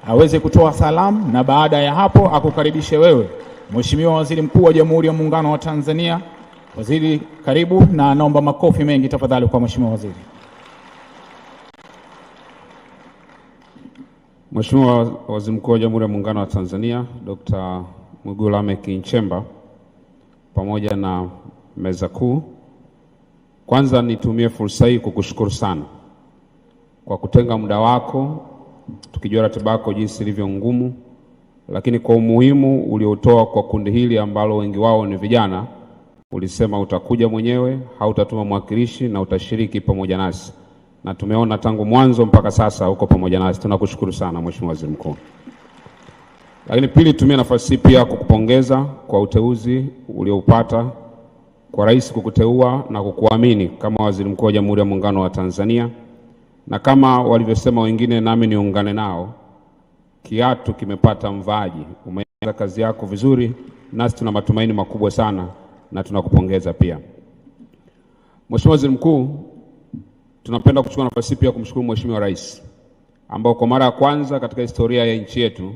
aweze kutoa salamu na baada ya hapo akukaribishe wewe Mheshimiwa Waziri Mkuu wa Jamhuri ya Muungano wa Tanzania. Waziri, karibu, na naomba makofi mengi tafadhali kwa Mheshimiwa Waziri. Mheshimiwa Waziri Mkuu wa Jamhuri ya Muungano wa Tanzania Dr. Mwigulu Lameck Nchemba pamoja na meza kuu, kwanza nitumie fursa hii kukushukuru sana kwa kutenga muda wako, tukijua ratiba yako jinsi ilivyo ngumu, lakini kwa umuhimu uliotoa kwa kundi hili ambalo wengi wao ni vijana. Ulisema utakuja mwenyewe, hautatuma mwakilishi, na utashiriki pamoja nasi, na tumeona tangu mwanzo mpaka sasa uko pamoja nasi. Tunakushukuru sana Mheshimiwa Waziri Mkuu. Lakini pili, tumia nafasi hii pia kukupongeza kwa uteuzi ulioupata, kwa rais kukuteua na kukuamini kama Waziri Mkuu wa Jamhuri ya Muungano wa Tanzania. Na kama walivyosema wengine, nami niungane nao, kiatu kimepata mvaaji. Umeanza kazi yako vizuri, nasi tuna matumaini makubwa sana na tunakupongeza pia. Mheshimiwa Waziri Mkuu, tunapenda kuchukua nafasi pia kumshukuru Mheshimiwa Rais, ambao kwa mara ya kwanza katika historia ya nchi yetu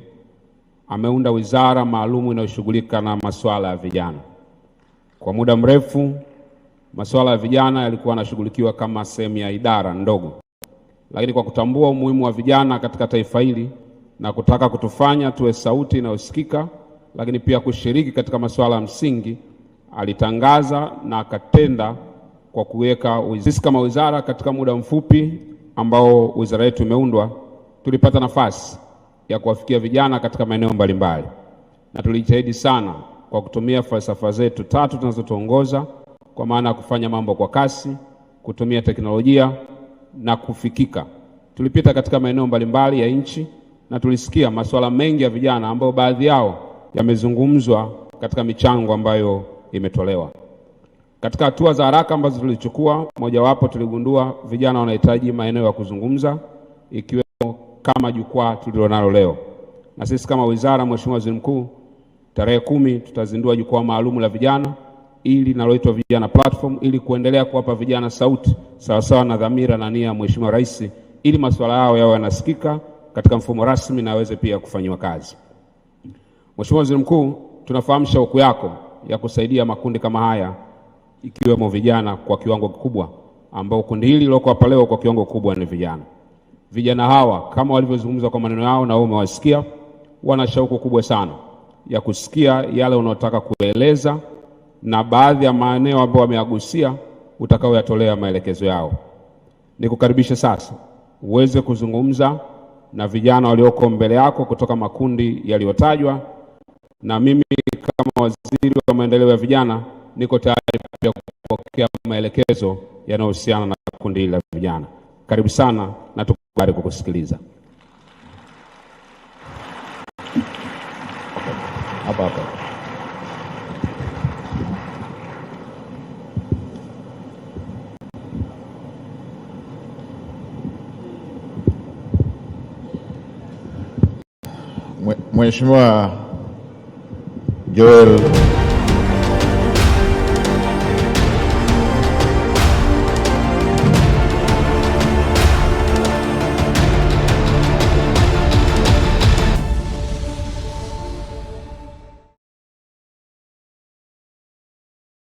ameunda wizara maalum inayoshughulika na masuala ya vijana. Kwa muda mrefu masuala ya vijana yalikuwa yanashughulikiwa kama sehemu ya idara ndogo, lakini kwa kutambua umuhimu wa vijana katika taifa hili na kutaka kutufanya tuwe sauti inayosikika, lakini pia kushiriki katika masuala ya msingi, alitangaza na akatenda kwa kuweka sisi kama wizara. Katika muda mfupi ambao wizara yetu imeundwa, tulipata nafasi ya kuwafikia vijana katika maeneo mbalimbali, na tulijitahidi sana kwa kutumia falsafa zetu 3 tunazotuongoza, kwa maana ya kufanya mambo kwa kasi, kutumia teknolojia na kufikika. Tulipita katika maeneo mbalimbali ya nchi na tulisikia masuala mengi ya vijana ambao baadhi yao yamezungumzwa katika michango ambayo imetolewa. Katika hatua za haraka ambazo tulichukua, mojawapo tuligundua vijana wanahitaji maeneo ya kuzungumza, ikiwemo kama jukwaa tulilonalo leo. Na sisi kama wizara, Mheshimiwa Waziri Mkuu, tarehe 10 tutazindua jukwaa maalum la vijana ili linaloitwa Vijana Platform, ili kuendelea kuwapa vijana sauti sawasawa na dhamira na nia ya Mheshimiwa Rais, ili masuala yao yawe yanasikika katika mfumo rasmi na yaweze pia kufanywa kazi. Mheshimiwa Waziri Mkuu, tunafahamu shauku yako ya kusaidia makundi kama haya, ikiwemo vijana kwa kiwango kikubwa, ambao kundi hili liloko hapa leo kwa kiwango kikubwa ni vijana. Vijana hawa kama walivyozungumza kwa maneno yao na wewe umewasikia, wana shauku kubwa sana ya kusikia yale unayotaka kueleza, na baadhi ya maeneo ambayo wameagusia utakaoyatolea maelekezo yao. Nikukaribisha sasa uweze kuzungumza na vijana walioko mbele yako kutoka makundi yaliyotajwa, na mimi kama waziri wa maendeleo ya vijana niko tayari pia kupokea maelekezo yanayohusiana na kundi la vijana. Karibu sana na tuko tayari kukusikiliza. Hapa. Mheshimiwa Joel